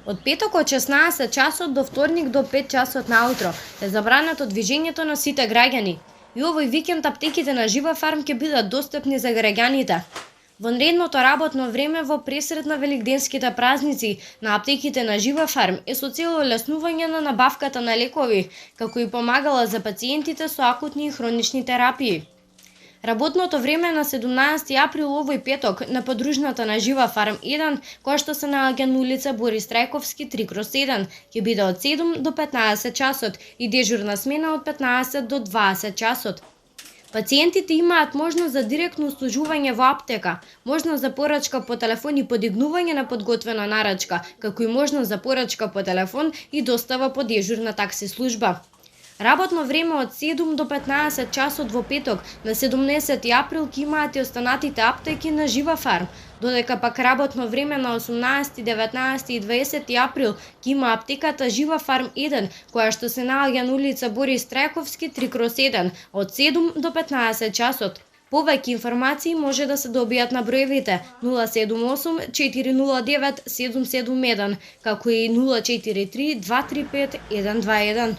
Од петок од 16 часот до вторник до 5 часот наутро е забрането движењето на сите граѓани. И овој викенд аптеките на Жива фарм ќе бидат достапни за граѓаните. Вонредното работно време во пресред на великденските празници на аптеките на Жива фарм е со цел олеснување на набавката на лекови, како и помагала за пациентите со акутни и хронични терапии. Работното време на 17 април овој петок на подружната на Жива фарм 1, која што се наоѓа на улица Борис Трајковски 3/1, ќе биде од 7 до 15 часот и дежурна смена од 15 до 20 часот. Пациентите имаат можност за директно услужување во аптека, можност за порачка по телефон и подигнување на подготвена нарачка, како и можност за порачка по телефон и достава по дежурна такси служба. Работно време од 7 до 15 часот во петок на 17 април ќе имаат и останатите аптеки на Жива фарм, додека пак работно време на 18, 19 и 20 април ќе има аптеката Жива фарм 1, која што се наоѓа на улица Борис Трајковски 3/1 од 7 до 15 часот. Повеќе информации може да се добијат на броевите 078 409 771, како и 043 235 121.